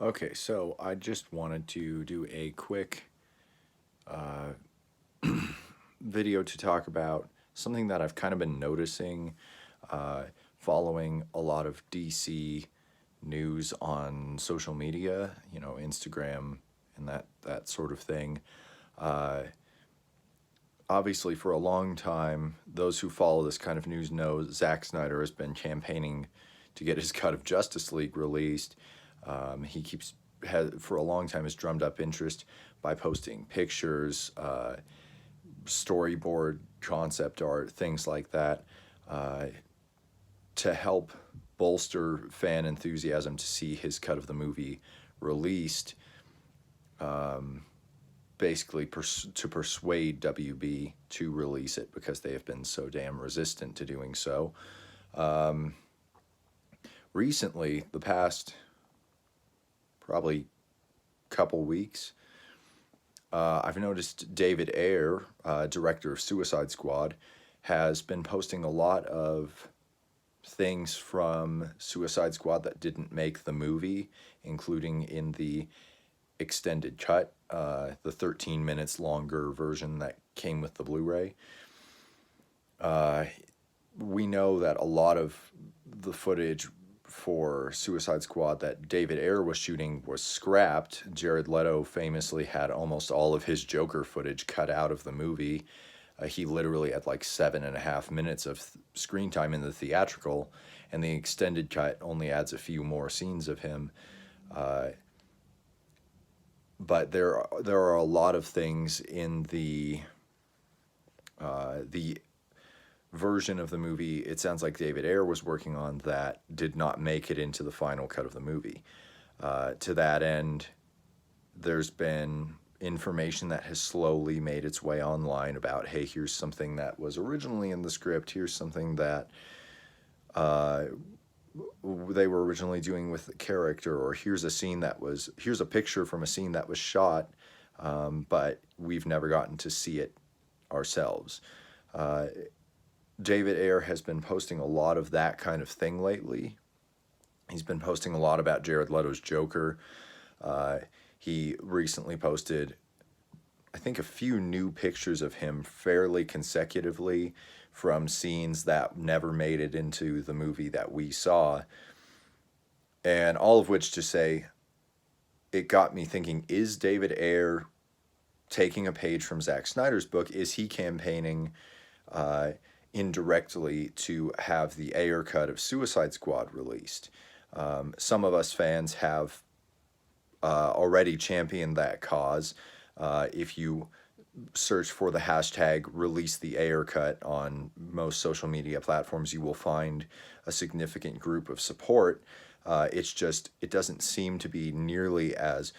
Okay, so I just wanted to do a quick uh, video to talk about something that I've kind of been noticing uh, following a lot of DC news on social media, Instagram and that sort of thing. Uh, Obviously, for a long time, those who follow this kind of news know Zack Snyder has been campaigning to get his cut of Justice League released. He has for a long time has drummed up interest by posting pictures, storyboard, concept art, things like that, uh, to help bolster fan enthusiasm to see his cut of the movie released. Um, Basically to persuade WB to release it because they have been so damn resistant to doing so. Um, Recently, the past probably couple weeks, I've noticed David Ayer, director of Suicide Squad, has been posting a lot of things from Suicide Squad that didn't make the movie, including in the extended cut, the 13 minutes longer version that came with the Blu-ray. Uh, we know that a lot of the footage for Suicide Squad that David Ayer was shooting was scrapped. Jared Leto famously had almost all of his Joker footage cut out of the movie. He literally had like 7.5 minutes of screen time in the theatrical, and the extended cut only adds a few more scenes of him. Uh, but there are a lot of things in the version of the movie it sounds like David Ayer was working on that did not make it into the final cut of the movie. To that end, there's been information that has slowly made its way online about, hey, here's something that was originally in the script, here's something that uh, they were originally doing with the character, or here's a picture from a scene that was shot, but we've never gotten to see it ourselves. Uh, David Ayer has been posting a lot of that kind of thing lately. He's been posting a lot about Jared Leto's Joker. Uh, he recently posted, I think, a few new pictures of him fairly consecutively from scenes that never made it into the movie that we saw. And all of which to say, it got me thinking, is David Ayer taking a page from Zack Snyder's book? Is he campaigning uh, indirectly to have the Ayer cut of Suicide Squad released? Some of us fans have already championed that cause. If you search for the hashtag release the Ayer cut on most social media platforms, you will find a significant group of support. It doesn't seem to be nearly as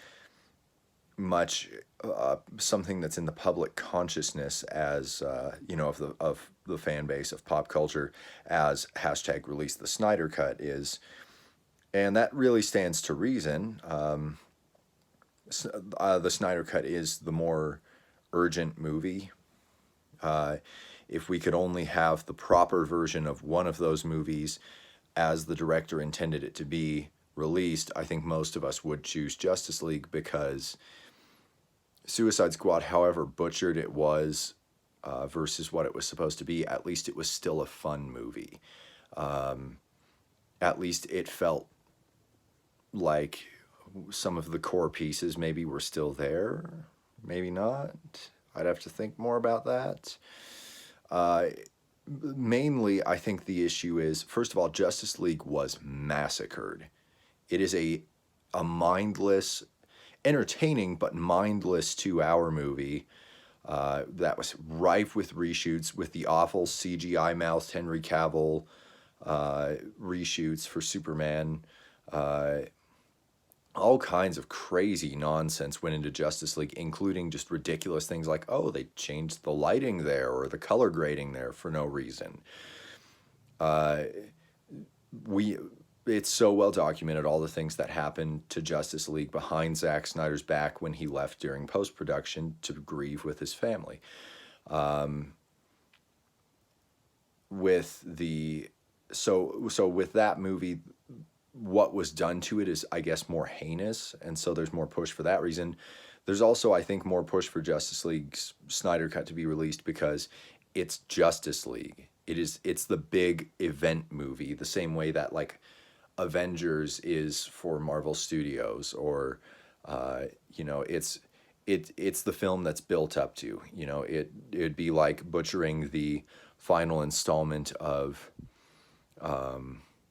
much something that's in the public consciousness as of the fan base of pop culture as hashtag release the Snyder cut is, and that really stands to reason. The Snyder cut is the more urgent movie. Uh, if we could only have the proper version of one of those movies as the director intended it to be released, I think most of us would choose Justice League, because Suicide Squad, however butchered it was versus what it was supposed to be, at least it was still a fun movie. Um, at least it felt like some of the core pieces maybe were still there, maybe not. I'd have to think more about that. Uh, Mainly, I think the issue is, first of all, Justice League was massacred. It is a mindless, entertaining but mindless 2 hour movie that was rife with reshoots, with the awful CGI mouthed Henry Cavill reshoots for Superman. Uh, all kinds of crazy nonsense went into Justice League, including just ridiculous things like, oh, they changed the lighting there or the color grading there for no reason. Uh, we it's so well documented, all the things that happened to Justice League behind Zack Snyder's back when he left during post production to grieve with his family. Um, with the so with that movie, what was done to it is, I guess, more heinous, and so there's more push for that reason. There's also, I think, more push for Justice League's Snyder Cut to be released because it's Justice League. It's the big event movie, the same way that like Avengers is for Marvel Studios, or you know, it's the film that's built up to. You know, it'd be like butchering the final installment of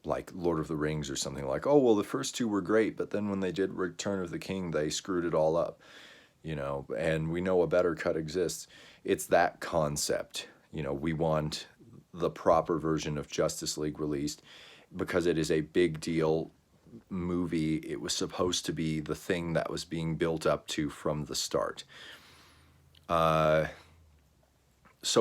like Lord of the Rings or something, like, oh well, the first two were great, but then when they did Return of the King, they screwed it all up. You know, and we know a better cut exists. It's that concept. You know, we want the proper version of Justice League released because it is a big deal movie. It was supposed to be the thing that was being built up to from the start. So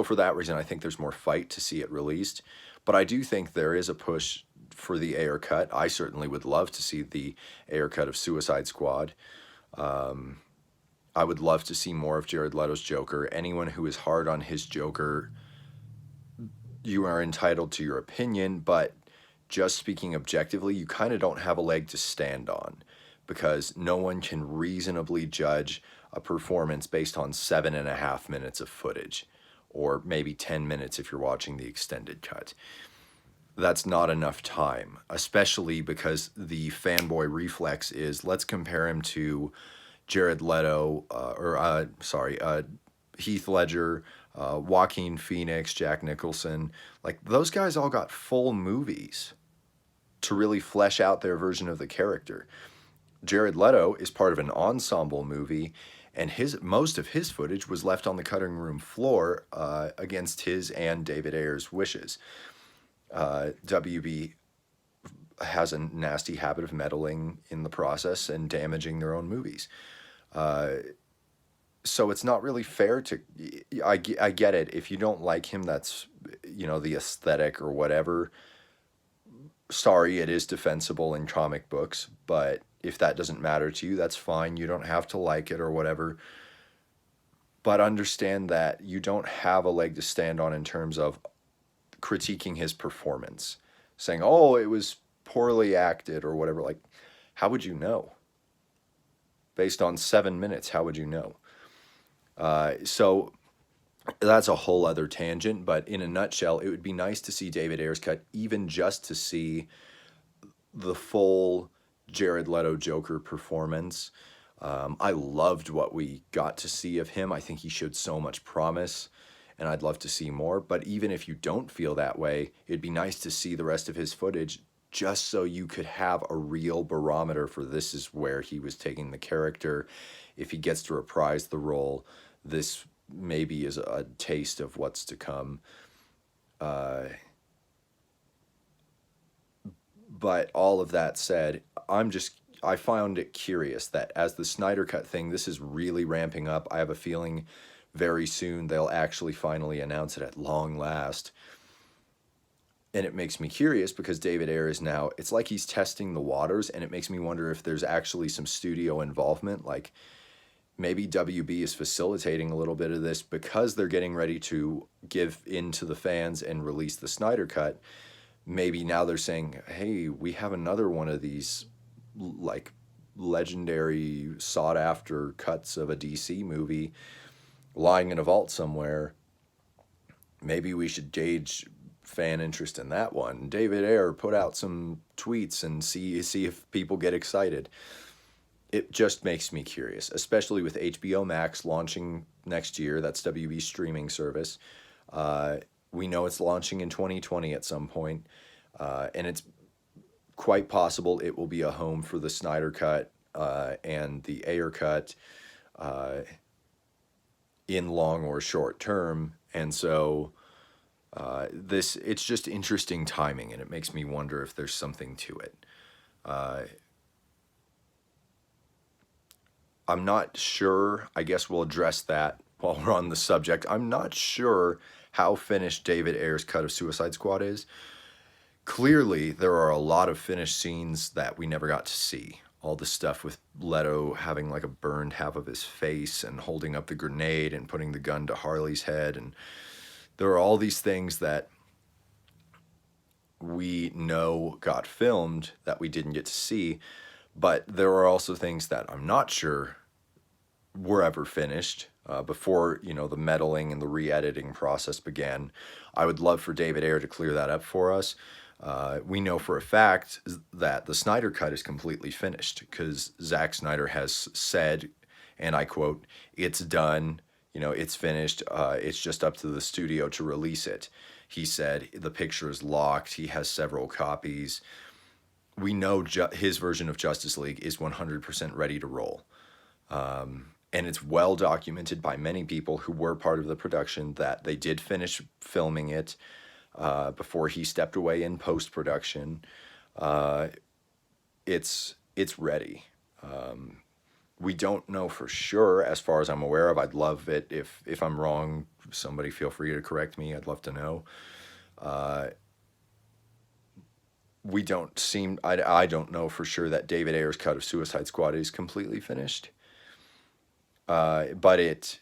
for that reason, I think there's more fight to see it released. But I do think there is a push for the Ayer cut. I certainly would love to see the Ayer cut of Suicide Squad. I would love to see more of Jared Leto's Joker. Anyone who is hard on his Joker, you are entitled to your opinion, but just speaking objectively, you kind of don't have a leg to stand on, because no one can reasonably judge a performance based on 7.5 minutes of footage, or maybe 10 minutes if you're watching the extended cut. That's not enough time, especially because the fanboy reflex is, let's compare him to Jared Leto, Heath Ledger, Joaquin Phoenix, Jack Nicholson. Like, those guys all got full movies to really flesh out their version of the character. Jared Leto is part of an ensemble movie, and most of his footage was left on the cutting room floor against his and David Ayer's wishes. WB has a nasty habit of meddling in the process and damaging their own movies. So it's not really fair to, I get it. If you don't like him, that's, you know, the aesthetic or whatever. Sorry, it is defensible in comic books, but if that doesn't matter to you, that's fine. You don't have to like it or whatever. But understand that you don't have a leg to stand on in terms of critiquing his performance, saying, oh, it was poorly acted or whatever. Like, how would you know? Based on 7 minutes, how would you know? So that's a whole other tangent, but in a nutshell, it would be nice to see David Ayer's cut, even just to see the full Jared Leto Joker performance. I loved what we got to see of him. I think he showed so much promise, and I'd love to see more. But even if you don't feel that way, it'd be nice to see the rest of his footage, just so you could have a real barometer for this is where he was taking the character. If he gets to reprise the role, this maybe is a taste of what's to come. But all of that said, I found it curious that as the Snyder Cut thing, this is really ramping up. I have a feeling very soon they'll actually finally announce it at long last. And it makes me curious because David Ayer is now, it's like he's testing the waters, and it makes me wonder if there's actually some studio involvement. Like, maybe WB is facilitating a little bit of this because they're getting ready to give in to the fans and release the Snyder Cut. Maybe now they're saying, hey, we have another one of these like legendary sought after cuts of a DC movie lying in a vault somewhere. Maybe we should gauge fan interest in that one. David Ayer put out some tweets and see if people get excited. It just makes me curious, especially with HBO Max launching next year. That's WB's streaming service. We know it's launching in 2020 at some point, and it's quite possible it will be a home for the Snyder Cut and the Ayer Cut in long or short term. And so it's just interesting timing, and it makes me wonder if there's something to it. I'm not sure. I guess we'll address that while we're on the subject. I'm not sure how finished David Ayer's cut of Suicide Squad is. Clearly, there are a lot of finished scenes that we never got to see. All the stuff with Leto having like a burned half of his face and holding up the grenade and putting the gun to Harley's head. And there are all these things that we know got filmed that we didn't get to see, but there are also things that I'm not sure were ever finished before, you know, the meddling and the re-editing process began. I would love for David Ayer to clear that up for us. We know for a fact that the Snyder Cut is completely finished because Zack Snyder has said, and I quote, "It's done, you know, it's finished. It's just up to the studio to release it." He said the picture is locked. He has several copies. We know his version of Justice League is 100% ready to roll. And it's well documented by many people who were part of the production that they did finish filming it before he stepped away in post-production. It's ready. We don't know for sure, as far as I'm aware of. I'd love it if I'm wrong. Somebody feel free to correct me. I'd love to know. We don't seem. I don't know for sure that David Ayer's cut of Suicide Squad is completely finished. But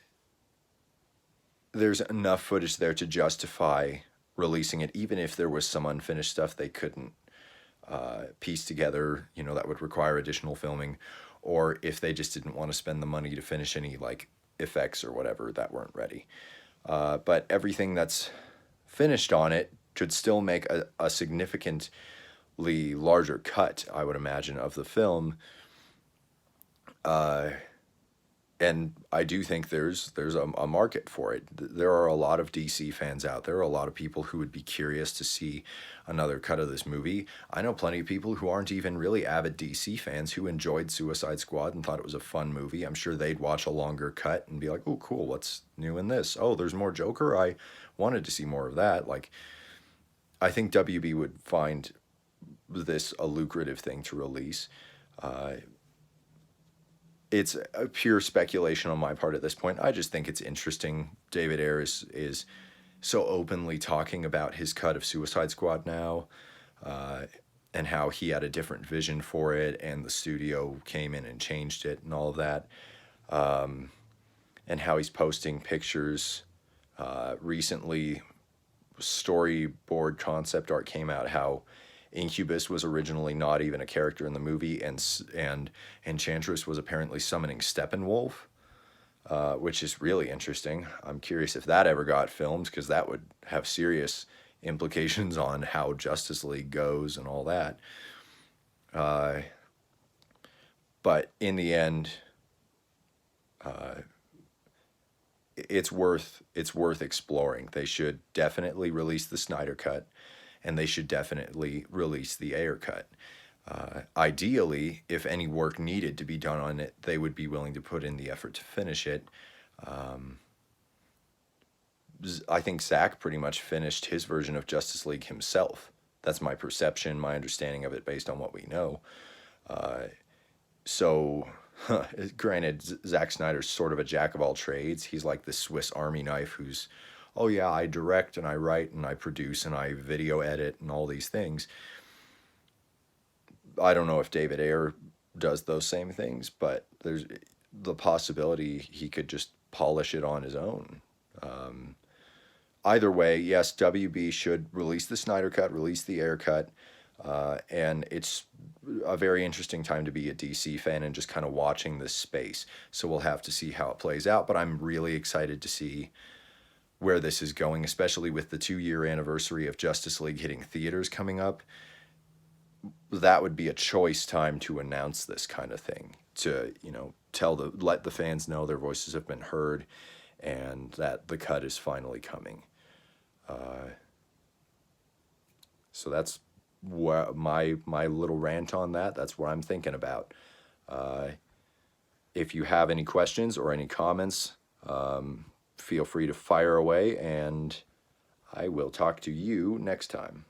there's enough footage there to justify releasing it, even if there was some unfinished stuff they couldn't piece together, you know, that would require additional filming, or if they just didn't want to spend the money to finish any like effects or whatever that weren't ready. But everything that's finished on it should still make a significantly larger cut, I would imagine, of the film. And I do think there's a market for it. There are a lot of DC fans out there, a lot of people who would be curious to see another cut of this movie. I know plenty of people who aren't even really avid DC fans who enjoyed Suicide Squad and thought it was a fun movie. I'm sure they'd watch a longer cut and be like, oh, cool, what's new in this? Oh, there's more Joker? I wanted to see more of that. Like, I think WB would find this a lucrative thing to release. It's a pure speculation on my part at this point. I just think it's interesting. David Ayer is so openly talking about his cut of Suicide Squad now, and how he had a different vision for it, and the studio came in and changed it, and all of that, and how he's posting pictures. Recently, storyboard concept art came out how Incubus was originally not even a character in the movie, and Enchantress was apparently summoning Steppenwolf, which is really interesting. I'm curious if that ever got filmed, because that would have serious implications on how Justice League goes and all that. But in the end, it's worth exploring. They should definitely release the Snyder Cut, and they should definitely release the Ayer cut. Ideally, if any work needed to be done on it, they would be willing to put in the effort to finish it. I think Zack pretty much finished his version of Justice League himself. That's my perception, my understanding of it based on what we know. So, granted, Zack Snyder's sort of a jack of all trades. He's like the Swiss Army knife who's, oh yeah, I direct and I write and I produce and I video edit and all these things. I don't know if David Ayer does those same things, but there's the possibility he could just polish it on his own. Either way, yes, WB should release the Snyder Cut, release the Ayer cut, and it's a very interesting time to be a DC fan and just kind of watching this space. So we'll have to see how it plays out, but I'm really excited to see where this is going, especially with the 2-year anniversary of Justice League hitting theaters coming up. That would be a choice time to announce this kind of thing, to, you know, let the fans know their voices have been heard and that the cut is finally coming. So that's what my little rant on that. That's what I'm thinking about. If you have any questions or any comments, feel free to fire away, and I will talk to you next time.